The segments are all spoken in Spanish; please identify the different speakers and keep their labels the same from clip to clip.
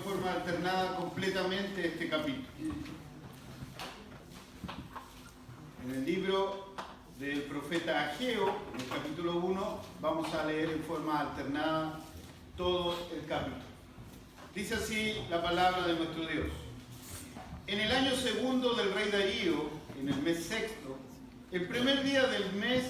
Speaker 1: forma alternada completamente este capítulo. En el libro del profeta Ageo, en el capítulo 1, vamos a leer en forma alternada todo el capítulo. Dice así la palabra de nuestro Dios. En el año segundo del rey Darío, en el mes sexto, el primer día del mes,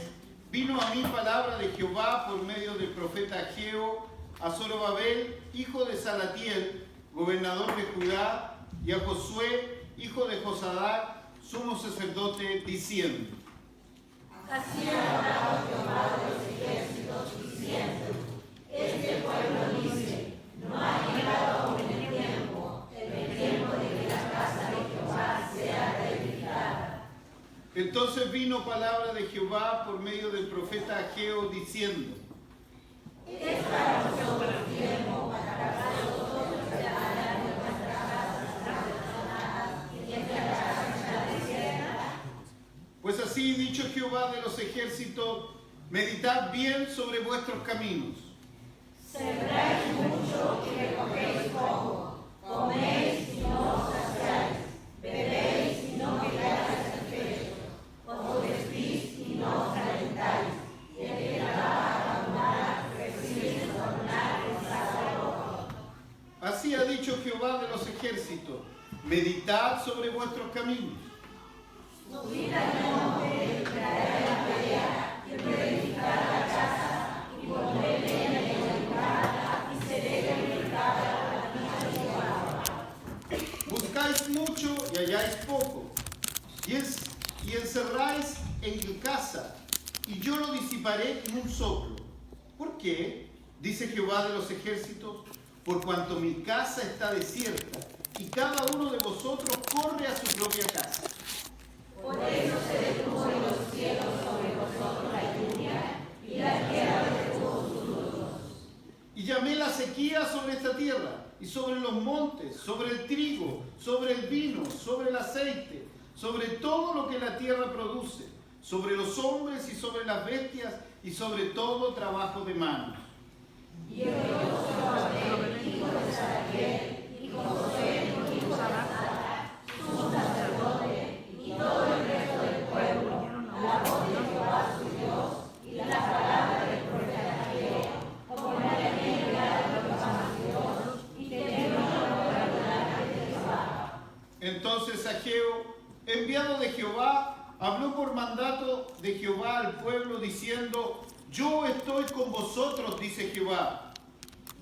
Speaker 1: vino a mí palabra de Jehová por medio del profeta Ageo a Zorobabel, hijo de Salatiel, gobernador de Judá, y a Josué, hijo de Josadac, sumo sacerdote, diciendo:
Speaker 2: Así ha hablado Jehová de los ejércitos, diciendo: Este pueblo dice, no ha llegado aún el tiempo de que la casa de Jehová sea reedificada.
Speaker 1: Entonces vino palabra de Jehová por medio del profeta Ageo, diciendo:
Speaker 2: Es para nosotros tiempo para nosotros preparar nuestras casas acondicionadas y nuestras casas desiertas.
Speaker 1: Pues así dicho Jehová de los ejércitos, meditad bien sobre vuestros caminos.
Speaker 2: Sembráis mucho y recogéis poco, coméis y no os saciáis, bebéis y no quedáis satisfechos, os vestís y no os calentáis, y el que trabaja a abandonar recibe su jornal en saco rojo.
Speaker 1: Así ha dicho Jehová de los ejércitos, meditad sobre vuestros caminos.
Speaker 2: Subid al monte y traed la pelea, y reedificad la casa, y pondré leña en la entrada, y seré reedificada la vida de Jehová.
Speaker 1: Buscáis mucho y halláis poco, y encerráis en casa, y yo lo disiparé en un soplo. ¿Por qué? Dice Jehová de los ejércitos, por cuanto mi casa está desierta, y cada uno de vosotros corre a su propia casa.
Speaker 2: Por eso se detuvo en los cielos sobre vosotros la lluvia, y la tierra retuvo sus frutos.
Speaker 1: Y llamé la sequía sobre esta tierra, y sobre los montes, sobre el trigo, sobre el vino, sobre el aceite, sobre todo lo que la tierra produce, sobre los hombres y sobre las bestias, y sobre todo trabajo de manos.
Speaker 2: Y el Zorobabel, hijo de Salatiel, y Josué, hijo de Josadac, sumo sacerdote, y todo el resto del pueblo, a la voz de Jehová su Dios, y la palabra del profeta Ageo, como la ley de la proclamación, y temieron delante de Jehová.
Speaker 1: Entonces Ageo, enviado de Jehová, habló por mandato de Jehová al pueblo, diciendo: yo estoy con vosotros, dice Jehová.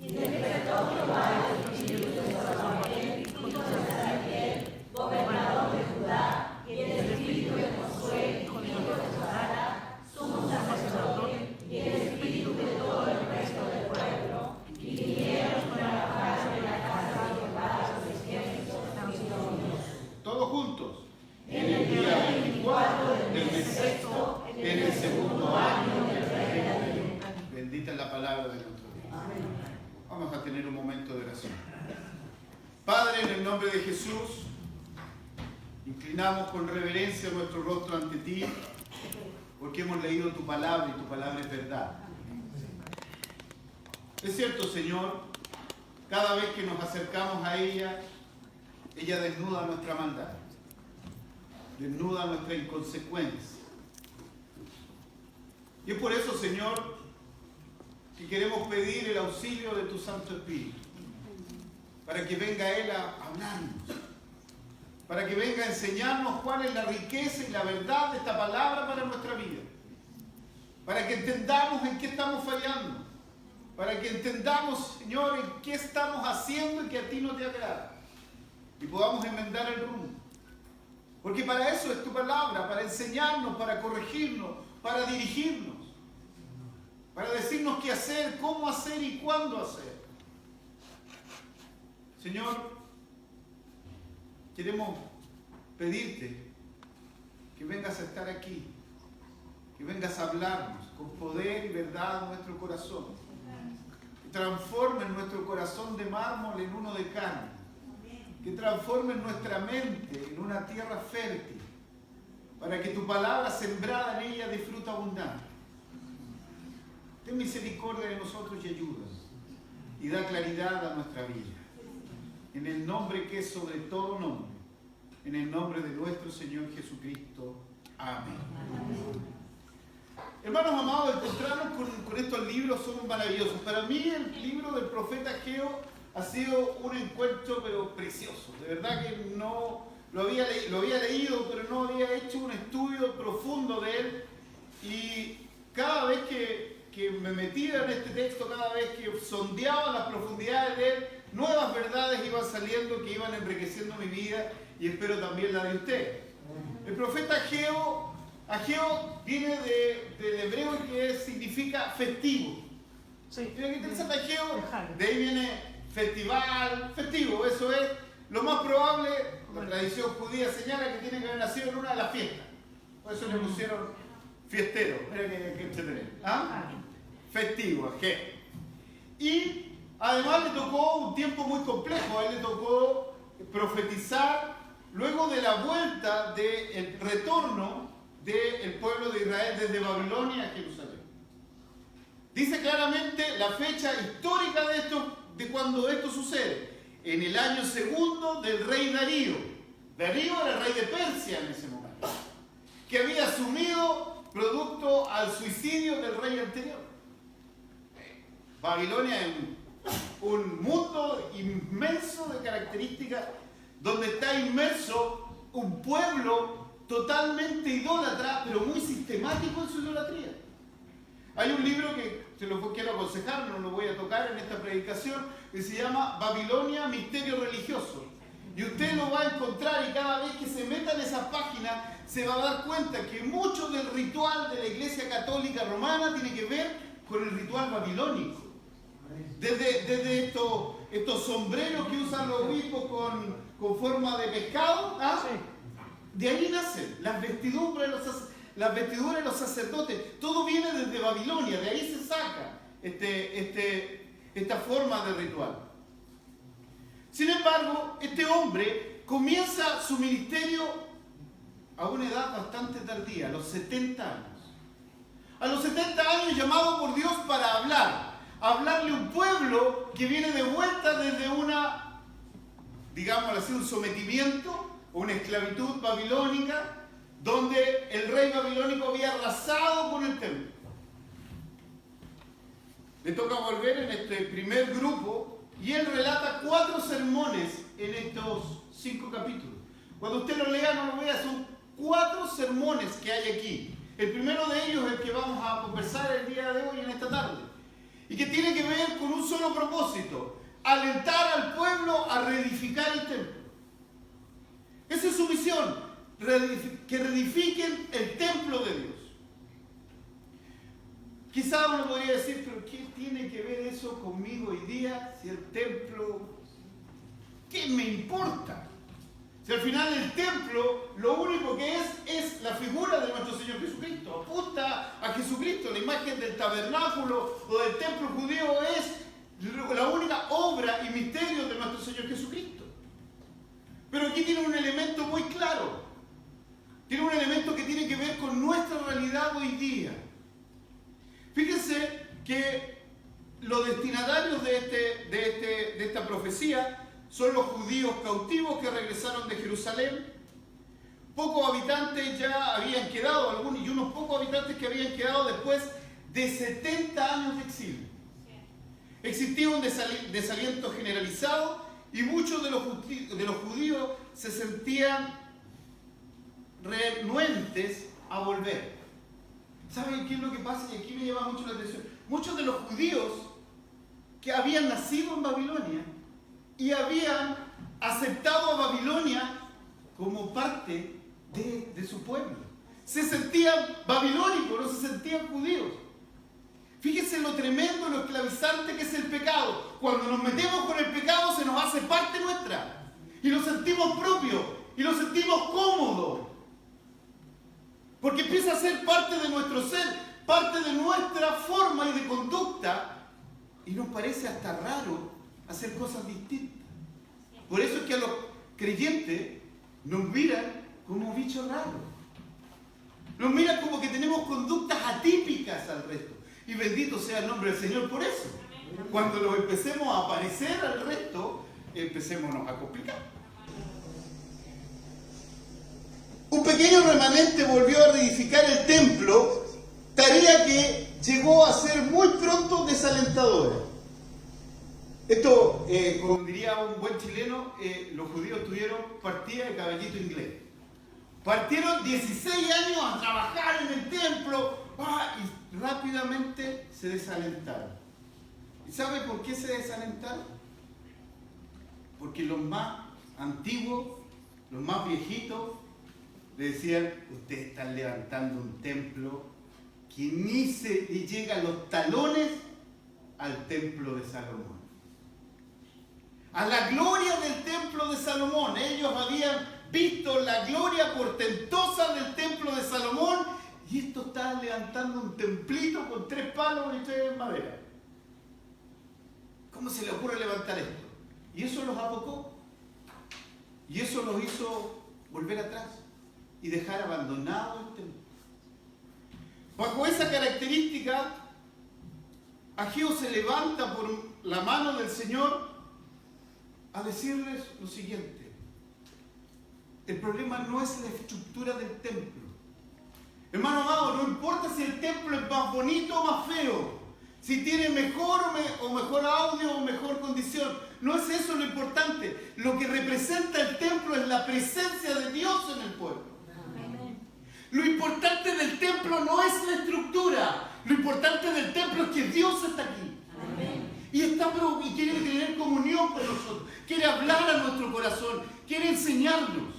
Speaker 2: Y despertó Jehová el espíritu de Zorobabel, hijo de Salatiel, gobernador de Judá, y el espíritu de Josué, hijo de Josadac, sumo sacerdote, y el espíritu de todo el resto del pueblo, y vinieron para bajar de la casa de Jehová a los ejércitos babilonios.
Speaker 1: Todos juntos.
Speaker 2: En el día 24 del mes sexto, en el segundo año del rey Darío.
Speaker 1: Bendita es la palabra de nuestro Dios. Vamos a tener un momento de oración. Padre, en el nombre de Jesús, inclinamos con reverencia nuestro rostro ante ti, porque hemos leído tu palabra y tu palabra es verdad. Es cierto, Señor, cada vez que nos acercamos a ella, ella desnuda nuestra maldad, desnuda nuestra inconsecuencia. Y es por eso, Señor, que queremos pedir el auxilio de tu Santo Espíritu, para que venga Él a hablarnos, para que venga a enseñarnos cuál es la riqueza y la verdad de esta palabra para nuestra vida, para que entendamos en qué estamos fallando, para que entendamos, Señor, en qué estamos haciendo y que a ti no te agrada, y podamos enmendar el rumbo. Porque para eso es tu palabra, para enseñarnos, para corregirnos, para dirigirnos, para decirnos qué hacer, cómo hacer y cuándo hacer. Señor, queremos pedirte que vengas a estar aquí, que vengas a hablarnos con poder y verdad en nuestro corazón, que transformes nuestro corazón de mármol en uno de carne, que transformes nuestra mente en una tierra fértil, para que tu palabra sembrada en ella dé fruto abundante. Ten misericordia de nosotros y ayúdanos, y da claridad a nuestra vida. en el nombre que es sobre todo nombre, en el nombre de nuestro Señor Jesucristo. Amén. Hermanos amados, encontrarnos con estos libros son maravillosos. Para mí el libro del profeta Ageo ha sido un encuentro pero precioso. De verdad que no lo había leído, pero no había hecho un estudio profundo de él. Y cada vez que me metía en este texto, cada vez que sondeaba las profundidades de él, nuevas verdades iban saliendo que iban enriqueciendo mi vida y espero también la de usted. El profeta Ageo viene del hebreo que significa festivo.
Speaker 2: Sí.
Speaker 1: Mira qué interesante, Ageo, de ahí viene festival, festivo, eso es lo más probable. La tradición judía señala que tiene que haber nacido en una de las fiestas. Por eso le pusieron fiestero. Mira que entretenido. ¿Ah? Festivo, Ageo. Y además le tocó un tiempo muy complejo. A él le tocó profetizar luego de la vuelta del retorno del pueblo de Israel desde Babilonia a Jerusalén. Dice claramente la fecha histórica de cuando esto sucede. En el año segundo del rey Darío. Darío era el rey de Persia en ese momento, que había asumido producto al suicidio del rey anterior. Babilonia es un mundo inmenso de características donde está inmerso un pueblo totalmente idólatra, pero muy sistemático en su idolatría. Hay un libro que se lo quiero aconsejar, no lo voy a tocar en esta predicación, que se llama Babilonia, Misterio Religioso. Y usted lo va a encontrar y cada vez que se meta en esa página se va a dar cuenta que mucho del ritual de la Iglesia Católica Romana tiene que ver con el ritual babilónico. Desde estos sombreros que usan los obispos con forma de pescado, ¿ah? Sí. De ahí nacen las vestiduras de los sacerdotes. Todo viene desde Babilonia, de ahí se saca esta forma de ritual. Sin embargo, este hombre comienza su ministerio a una edad bastante tardía, a los 70 años. A los 70 años llamado por Dios para hablarle a un pueblo que viene de vuelta desde una, digámoslo así, un sometimiento o una esclavitud babilónica, donde el rey babilónico había arrasado con el templo. Le toca volver en este primer grupo y él relata 4 sermones en estos 5 capítulos. Cuando usted lo lea, no lo vea, son 4 sermones que hay aquí. El primero de ellos es el que vamos a conversar el día de hoy, en esta tarde, y que tiene que ver con un solo propósito: alentar al pueblo a reedificar el templo. Esa es su misión, que reedifiquen el templo de Dios. Quizá uno podría decir, pero ¿qué tiene que ver eso conmigo hoy día? Si el templo, ¿qué me importa? Si al final el templo lo único que es la figura de nuestro Señor Jesucristo, apunta a Jesucristo. La imagen del tabernáculo o del templo judío es la única obra y misterio de nuestro Señor Jesucristo. Pero aquí tiene un elemento muy claro. Tiene un elemento que tiene que ver con nuestra realidad hoy día. Fíjense que los destinatarios de esta profecía son los judíos cautivos que regresaron de Jerusalén. Pocos habitantes ya habían quedado, y unos pocos habitantes que habían quedado después de 70 años de exilio. Existía un desaliento generalizado y muchos de los judíos se sentían renuentes a volver. ¿Saben qué es lo que pasa? Y aquí me llama mucho la atención. Muchos de los judíos que habían nacido en Babilonia y habían aceptado a Babilonia como parte de su pueblo. Se sentían babilónicos, no se sentían judíos. Fíjense lo tremendo, lo esclavizante que es el pecado. Cuando nos metemos con el pecado se nos hace parte nuestra. Y lo sentimos propio, y lo sentimos cómodo. Porque empieza a ser parte de nuestro ser, parte de nuestra forma y de conducta. Y nos parece hasta raro hacer cosas distintas. Por eso es que a los creyentes nos miran como bichos raros. Nos miran como que tenemos conductas atípicas al resto. Y bendito sea el nombre del Señor por eso. Cuando nos empecemos a parecer al resto, empecémonos a complicar. Un pequeño remanente volvió a reedificar el templo, tarea que llegó a ser muy pronto desalentadora. Esto, como diría un buen chileno, los judíos tuvieron partida de caballito inglés. Partieron 16 años a trabajar en el templo y rápidamente se desalentaron. ¿Y sabe por qué se desalentaron? Porque los más antiguos, los más viejitos, le decían: ustedes están levantando un templo que ni se le llega a los talones al templo de Salomón. A la gloria del templo de Salomón. Ellos habían visto la gloria portentosa del templo de Salomón y estos estaban levantando un templito con 3 palos y 3 maderas. ¿Cómo se le ocurre levantar esto? Y eso los abocó. Y eso los hizo volver atrás y dejar abandonado el templo. Bajo esa característica, Ageo se levanta por la mano del Señor a decirles lo siguiente: el problema no es la estructura del templo. Hermano amado, no importa si el templo es más bonito o más feo, si tiene mejor audio o mejor condición, no es eso lo importante. Lo que representa el templo es la presencia de Dios en el pueblo. Amén. Lo importante del templo no es la estructura, lo importante del templo es que Dios está aquí. Amén. Y quiere tener comunión con nosotros, quiere hablar a nuestro corazón, quiere enseñarnos.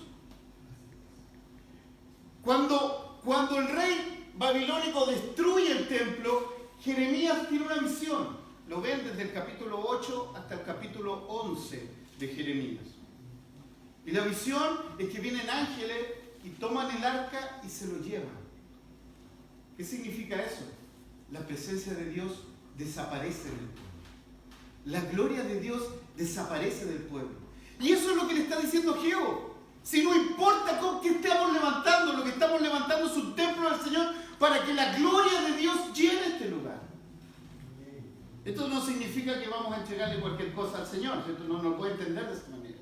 Speaker 1: Cuando el rey babilónico destruye el templo, Jeremías tiene una visión. Lo ven desde el capítulo 8 hasta el capítulo 11 de Jeremías. Y la visión es que vienen ángeles y toman el arca y se lo llevan. ¿Qué significa eso? La presencia de Dios desaparece del pueblo. La gloria de Dios desaparece del pueblo. Y eso es lo que le está diciendo Ageo. Si no importa con qué estamos levantando, lo que estamos levantando es un templo al Señor para que la gloria de Dios llene este lugar. Esto no significa que vamos a entregarle cualquier cosa al Señor, ¿cierto? No lo puede entender de esta manera.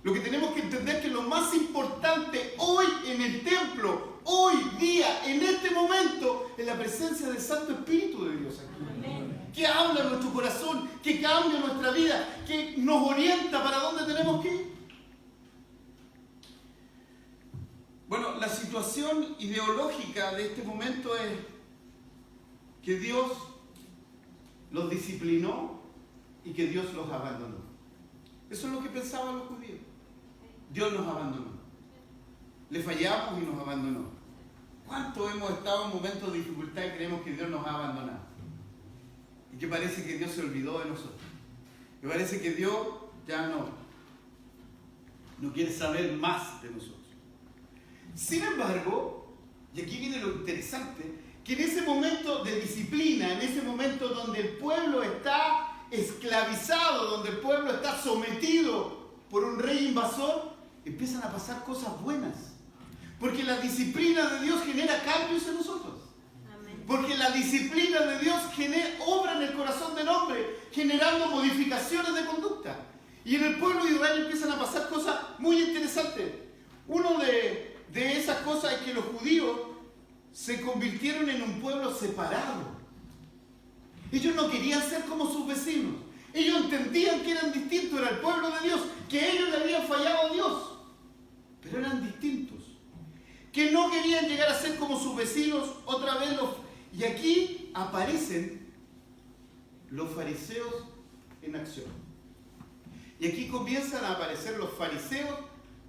Speaker 1: Lo que tenemos que entender es que lo más importante hoy en el templo, hoy día, en este momento, es la presencia del Santo Espíritu de Dios aquí. Amén. Que habla en nuestro corazón, que cambia nuestra vida, que nos orienta para dónde tenemos que ir. Bueno, la situación ideológica de este momento es que Dios los disciplinó y que Dios los abandonó. Eso es lo que pensaban los judíos. Dios nos abandonó. Le fallamos y nos abandonó. ¿Cuánto hemos estado en momentos de dificultad y creemos que Dios nos ha abandonado? Y que parece que Dios se olvidó de nosotros. Que parece que Dios ya no quiere saber más de nosotros. Sin embargo, y aquí viene lo interesante, que en ese momento de disciplina, en ese momento donde el pueblo está esclavizado, donde el pueblo está sometido por un rey invasor, empiezan a pasar cosas buenas. Porque la disciplina de Dios genera cambios en nosotros. Amén. Porque la disciplina de Dios obra en el corazón del hombre, generando modificaciones de conducta. Y en el pueblo de Israel empiezan a pasar cosas muy interesantes. Uno de esas cosas es que los judíos se convirtieron en un pueblo separado. Ellos no querían ser como sus vecinos. Ellos entendían que eran distintos, era el pueblo de Dios, que ellos le habían fallado a Dios, pero eran distintos. Que no querían llegar a ser como sus vecinos otra vez. Y aquí aparecen los fariseos en acción. Y aquí comienzan a aparecer los fariseos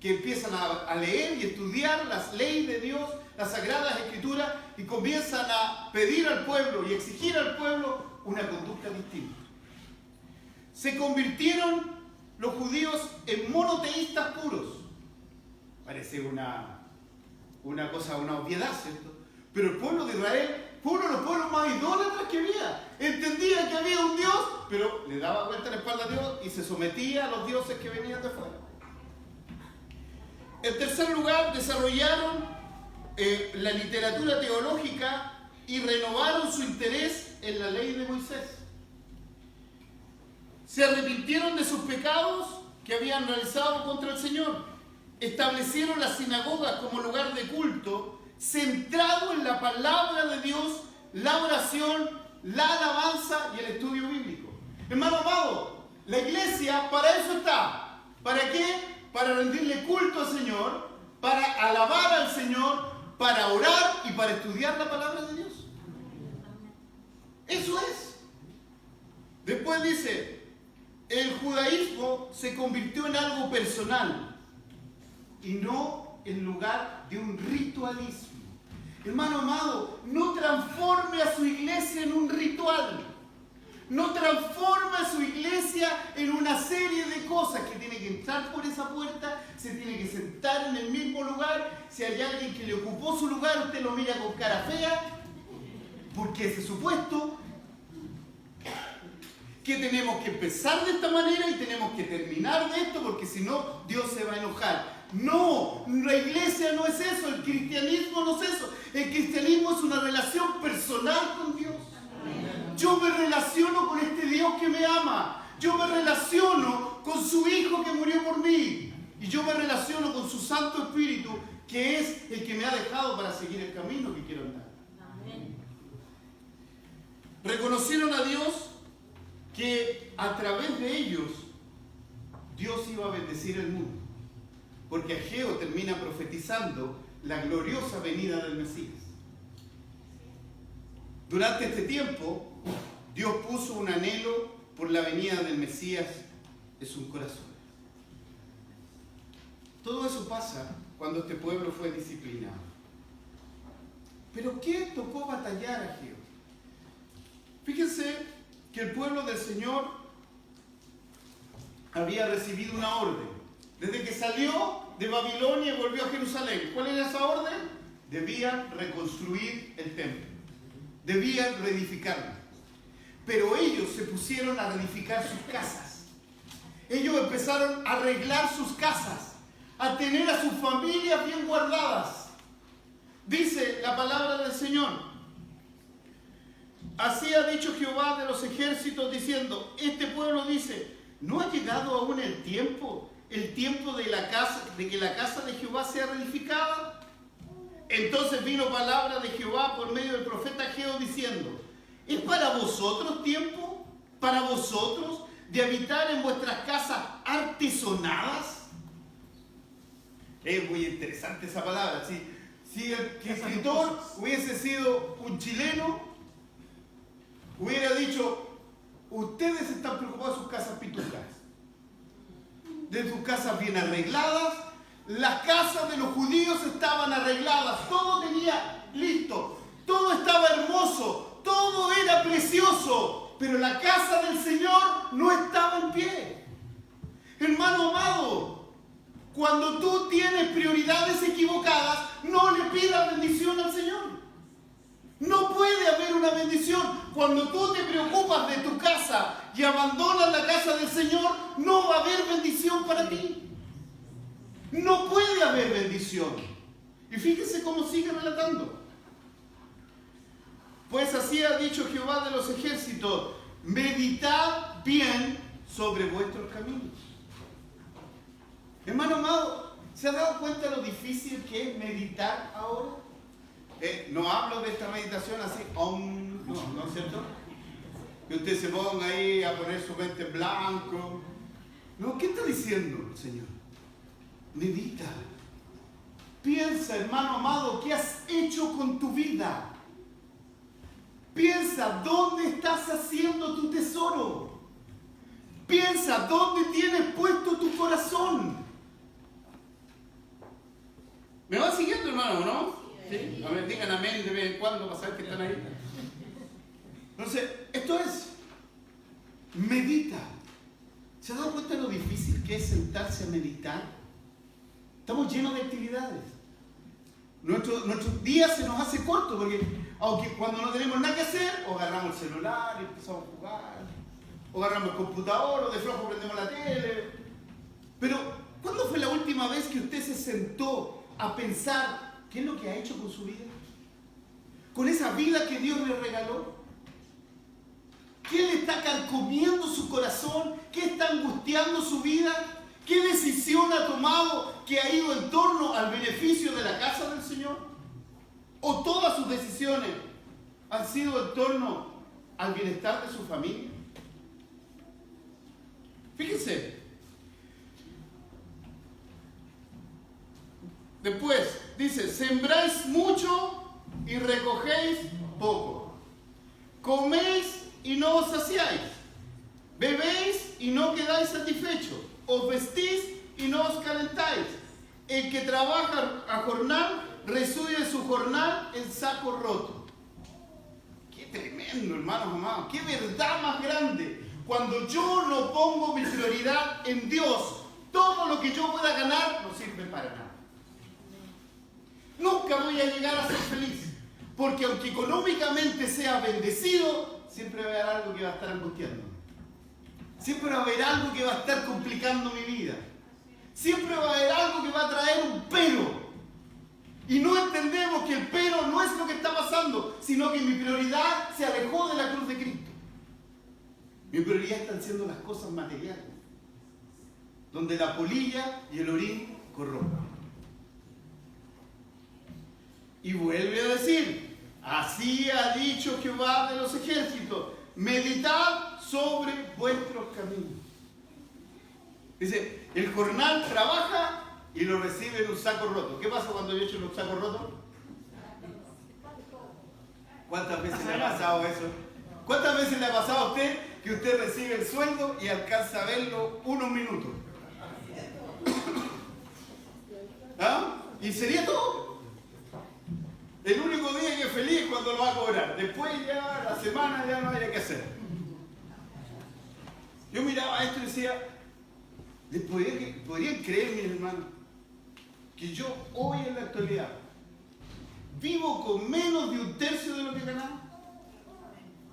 Speaker 1: que empiezan a leer y estudiar las leyes de Dios, las Sagradas Escrituras, y comienzan a pedir al pueblo y exigir al pueblo una conducta distinta. Se convirtieron los judíos en monoteístas puros. Parece una cosa, una obviedad, ¿cierto? Pero el pueblo de Israel fue uno de los pueblos más idólatras que había. Entendía que había un Dios, pero le daba vuelta la espalda a Dios y se sometía a los dioses que venían de fuera. En tercer lugar, desarrollaron la literatura teológica y renovaron su interés en la ley de Moisés. se arrepintieron de sus pecados que habían realizado contra el Señor. Establecieron la sinagoga como lugar de culto, centrado en la palabra de Dios, la oración, la alabanza y el estudio bíblico. Hermano amado, la iglesia para eso está. ¿Para qué? Para rendirle culto al Señor, para alabar al Señor, para orar y para estudiar la palabra de Dios. Eso es. Después dice, el judaísmo se convirtió en algo personal y no en lugar de un ritualismo. Hermano amado, no transforme a su iglesia en un ritual. No transforme a su iglesia en una serie de cosas que tiene que entrar por esa puerta, se tiene que sentar en el mismo lugar. Si hay alguien que le ocupó su lugar, usted lo mira con cara fea, porque ese es su puesto. Que tenemos que empezar de esta manera y tenemos que terminar de esto, porque si no, Dios se va a enojar. No, la iglesia no es eso, el cristianismo no es eso. El cristianismo es una relación personal con Dios. Yo me relaciono con este Dios que me ama. Yo me relaciono con su Hijo que murió por mí. Y yo me relaciono con su Santo Espíritu, que es el que me ha dejado para seguir el camino que quiero andar. Reconocieron a Dios que a través de ellos Dios iba a bendecir el mundo. Porque Ageo termina profetizando la gloriosa venida del Mesías. Durante este tiempo, Dios puso un anhelo por la venida del Mesías en sus corazones. Todo eso pasa cuando este pueblo fue disciplinado. ¿Pero qué tocó batallar a Ageo? Fíjense que el pueblo del Señor había recibido una orden. Desde que salió de Babilonia y volvió a Jerusalén. ¿Cuál era esa orden? Debían reconstruir el templo. Debían reedificarlo. Pero ellos se pusieron a reedificar sus casas. Ellos empezaron a arreglar sus casas, a tener a sus familias bien guardadas. Dice la palabra del Señor: así ha dicho Jehová de los ejércitos, diciendo, este pueblo dice, ¿no ha llegado aún el tiempo de que la casa de Jehová sea reedificada? Entonces vino palabra de Jehová por medio del profeta Ageo diciendo, ¿es para vosotros tiempo, para vosotros, de habitar en vuestras casas artesonadas? Es muy interesante esa palabra. Si el escritor hubiese sido un chileno, hubiera dicho, ustedes están preocupados de sus casas pitucas, de sus casas bien arregladas. Las casas de los judíos estaban arregladas, todo tenía listo, todo estaba hermoso, todo era precioso, pero la casa del Señor no estaba en pie. Hermano amado, cuando tú tienes prioridades equivocadas, no le pidas bendición al Señor. No puede haber una bendición. Cuando tú te preocupas de tu casa y abandonas la casa del Señor, no va a haber bendición para ti. No puede haber bendición. Y fíjense cómo sigue relatando. Pues así ha dicho Jehová de los ejércitos, meditad bien sobre vuestros caminos. Hermano amado, ¿se ha dado cuenta lo difícil que es meditar ahora? No hablo de esta meditación así, no es cierto, que usted se ponga ahí a poner su mente en blanco. No, ¿qué está diciendo el Señor? Medita. Piensa, hermano amado, ¿qué has hecho con tu vida? Piensa, ¿dónde estás haciendo tu tesoro? Piensa, ¿dónde tienes puesto tu corazón? ¿Me va siguiendo, hermano, no? ¿Sí? A ver, digan amén de vez en cuando para saber que están ahí. Entonces, esto es, medita. ¿Se ha dado cuenta de lo difícil que es sentarse a meditar? Estamos llenos de actividades. Nuestros días se nos hace corto porque, aunque cuando no tenemos nada que hacer, o agarramos el celular y empezamos a jugar, o agarramos el computador, o de flojo prendemos la tele. Pero, ¿cuándo fue la última vez que usted se sentó a pensar qué es lo que ha hecho con su vida? Con esa vida que Dios le regaló. ¿Qué le está carcomiendo su corazón? ¿Qué está angustiando su vida? ¿Qué decisión ha tomado que ha ido en torno al beneficio de la casa del Señor? ¿O todas sus decisiones han sido en torno al bienestar de su familia? Fíjense. Después dice, sembráis mucho y recogéis poco. Coméis y no os saciáis. Bebéis y no quedáis satisfechos. Os vestís y no os calentáis. El que trabaja a jornal recibe su jornal en saco roto. Qué tremendo, hermanos amados. Qué verdad más grande. Cuando yo no pongo mi prioridad en Dios, todo lo que yo pueda ganar no sirve para nada. Nunca voy a llegar a ser feliz. Porque aunque económicamente sea bendecido, siempre va a haber algo que va a estar angustiando. Siempre va a haber algo que va a estar complicando mi vida. Siempre va a haber algo que va a traer un pero. Y no entendemos que el pero no es lo que está pasando, sino que mi prioridad se alejó de la cruz de Cristo. Mi prioridad están siendo las cosas materiales, donde la polilla y el orín corrompen. Y vuelve a decir, así ha dicho Jehová de los ejércitos, meditad sobre vuestros caminos. Dice, el jornal trabaja y lo recibe en un saco roto. ¿Qué pasa cuando yo echo en un saco roto? ¿Cuántas veces le ha pasado eso? ¿Cuántas veces le ha pasado a usted que usted recibe el sueldo y alcanza a verlo unos minutos? ¿Ah? ¿Y sería todo? El único día que es feliz es cuando lo va a cobrar. Después ya, la semana ya no hay que hacer. Yo miraba esto y decía, ¿podrían creer, mis hermanos, que yo hoy en la actualidad vivo con menos de un tercio de lo que ganaba?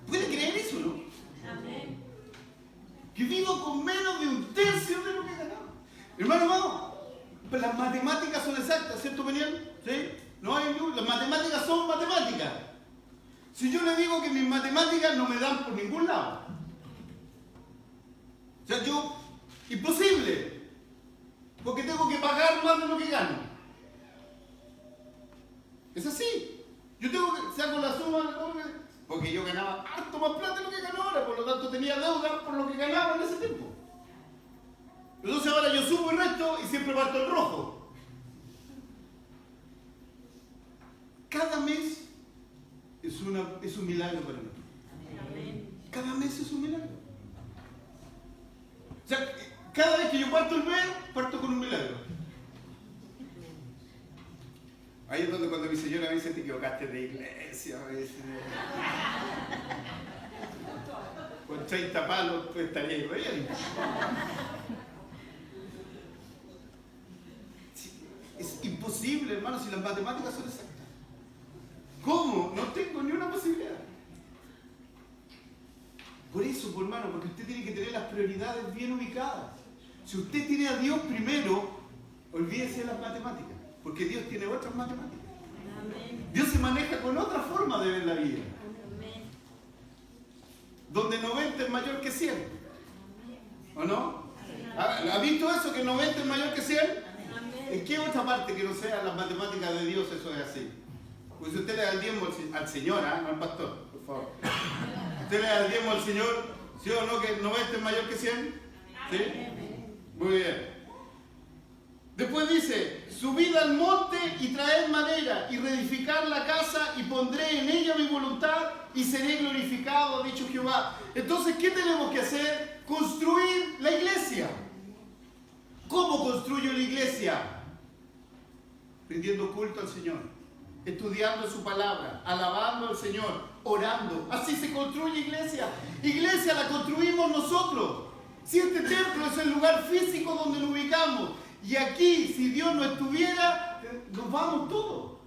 Speaker 1: ¿Pueden creer eso, no? Amén. Que vivo con menos de un tercio de lo que ganaba. Hermano, hermano, las matemáticas son exactas, ¿cierto, Peniel? ¿Sí? No hay duda, las matemáticas son matemáticas. Si yo le digo que mis matemáticas no me dan por ningún lado, o sea, imposible, porque tengo que pagar más de lo que gano. Es así. Yo saco la suma, porque yo ganaba harto más plata de lo que gano ahora, por lo tanto tenía deuda por lo que ganaba en ese tiempo. Entonces ahora yo subo el resto y siempre parto el rojo. Cada mes es un milagro para mí. Cada mes es un milagro. O sea, cada vez que yo parto el mes, parto con un milagro. Ahí es donde cuando mi señora me dice, te equivocaste de iglesia, a veces. Con 30 palos, pues estaría ahí bien. Es imposible, hermano, si las matemáticas son exactas. ¿Cómo? No tengo ni una posibilidad. Por eso, por hermano, porque usted tiene que tener las prioridades bien ubicadas. Si usted tiene a Dios primero, olvídese de las matemáticas, porque Dios tiene otras matemáticas. Amén. Dios se maneja con otra forma de ver la vida. Amén. Donde 90 es mayor que 100. ¿O no? ¿Ha visto eso, que 90 es mayor que 100? ¿En qué otra parte que no sea las matemáticas de Dios eso es así? Pues si usted le da el diezmo al Señor, no al pastor, por favor. ¿Usted le da el diezmo al Señor, sí o no, que 90 es mayor que 100? ¿Sí? Muy bien. Después dice, subid al monte y traed madera y reedificar la casa y pondré en ella mi voluntad y seré glorificado, ha dicho Jehová. Entonces, ¿qué tenemos que hacer? Construir la iglesia. ¿Cómo construyo la iglesia? Rindiendo culto al Señor, estudiando su palabra, alabando al Señor, orando. Así se construye iglesia. Iglesia la construimos nosotros. Si este templo es el lugar físico donde lo ubicamos, y aquí, si Dios no estuviera, nos vamos todos.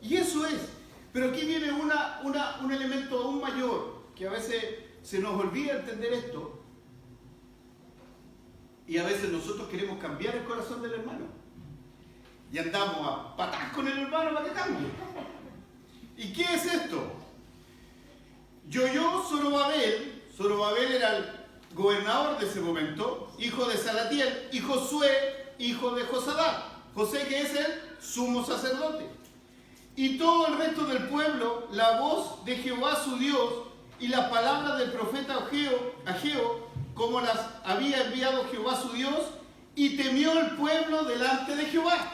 Speaker 1: Y eso es. Pero aquí viene un elemento aún mayor, que a veces se nos olvida entender esto, y a veces nosotros queremos cambiar el corazón del hermano. Y andamos a patas con el hermano para que cambie. ¿Y qué es esto? Zorobabel. Zorobabel era el gobernador de ese momento, hijo de Salatiel, y Josué, hijo de Josadac. José, que es el sumo sacerdote. Y todo el resto del pueblo, la voz de Jehová su Dios y las palabras del profeta Ageo, como las había enviado Jehová su Dios, y temió el pueblo delante de Jehová.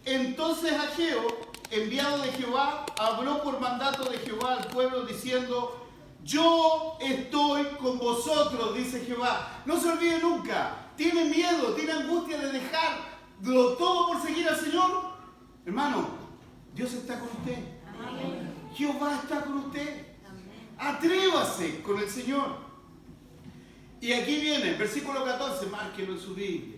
Speaker 1: Entonces Ageo, enviado de Jehová, habló por mandato de Jehová al pueblo diciendo: yo estoy con vosotros, dice Jehová. No se olvide nunca. ¿Tiene miedo, tiene angustia de dejarlo todo por seguir al Señor? Hermano, Dios está con usted. Amén. Jehová está con usted. Atrévase con el Señor. Y aquí viene, versículo 14, márquelo en su Biblia.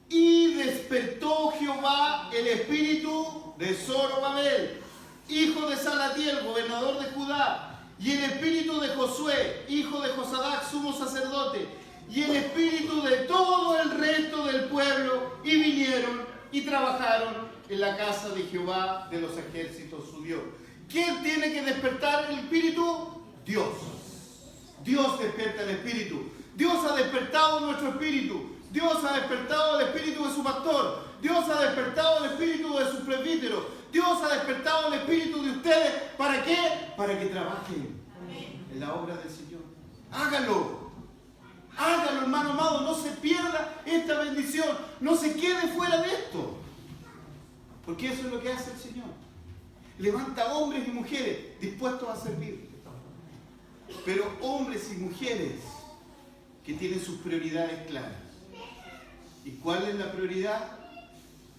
Speaker 1: Y despertó Jehová el espíritu de Zorobabel, hijo de Salatiel, gobernador de Judá, y el espíritu de Josué, hijo de Josadac, sumo sacerdote, y el espíritu de todo el resto del pueblo, y vinieron y trabajaron en la casa de Jehová de los ejércitos su Dios. ¿Quién tiene que despertar el espíritu? Dios. Dios despierta el espíritu. Dios ha despertado nuestro espíritu. Dios ha despertado el espíritu de su pastor. Dios ha despertado el espíritu de sus presbíteros. Dios ha despertado el espíritu de ustedes. ¿Para qué? Para que trabajen en la obra del Señor. Hágalo. Hágalo, hermano amado. No se pierda esta bendición. No se quede fuera de esto. Porque eso es lo que hace el Señor. Levanta hombres y mujeres dispuestos a servir. Pero hombres y mujeres que tienen sus prioridades claras. ¿Y cuál es la prioridad?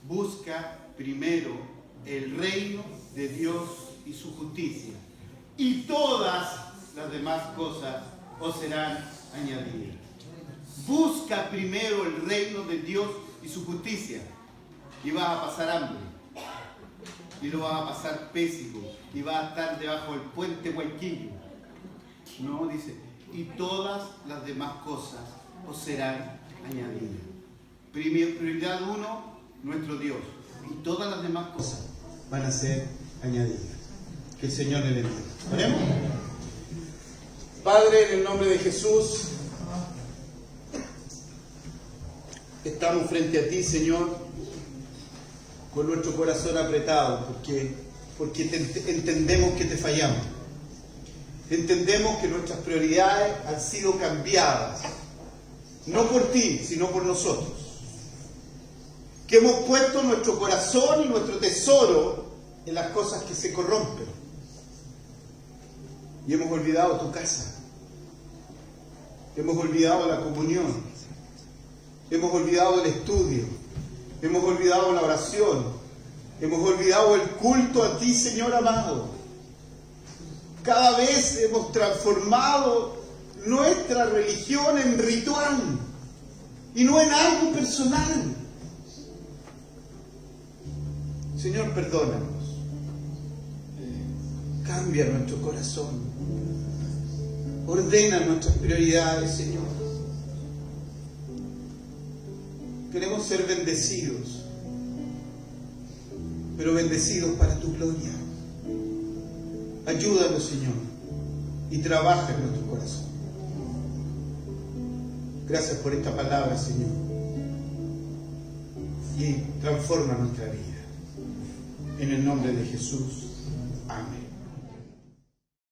Speaker 1: Busca primero el reino de Dios y su justicia. Y todas las demás cosas os serán añadidas. Busca primero el reino de Dios y su justicia. Y vas a pasar hambre. Y lo vas a pasar pésimo. Y vas a estar debajo del puente Huayquillo. No, dice, y todas las demás cosas os serán añadidas. Prioridad 1, nuestro Dios. Y todas las demás cosas van a ser añadidas. Que el Señor le bendiga. ¿Oremos? Padre, en el nombre de Jesús, estamos frente a ti, Señor, con nuestro corazón apretado, porque entendemos que te fallamos. Entendemos que nuestras prioridades han sido cambiadas, no por ti, sino por nosotros. Que hemos puesto nuestro corazón y nuestro tesoro en las cosas que se corrompen. Y hemos olvidado tu casa. Hemos olvidado la comunión. Hemos olvidado el estudio. Hemos olvidado la oración. Hemos olvidado el culto a ti, Señor amado. Cada vez hemos transformado nuestra religión en ritual y no en algo personal. Señor, perdónanos. Cambia nuestro corazón. Ordena nuestras prioridades, Señor. Queremos ser bendecidos, pero bendecidos para tu gloria. Ayúdanos, Señor, y trabaja en nuestro corazón. Gracias por esta palabra, Señor. Y transforma nuestra vida. En el nombre de Jesús. Amén.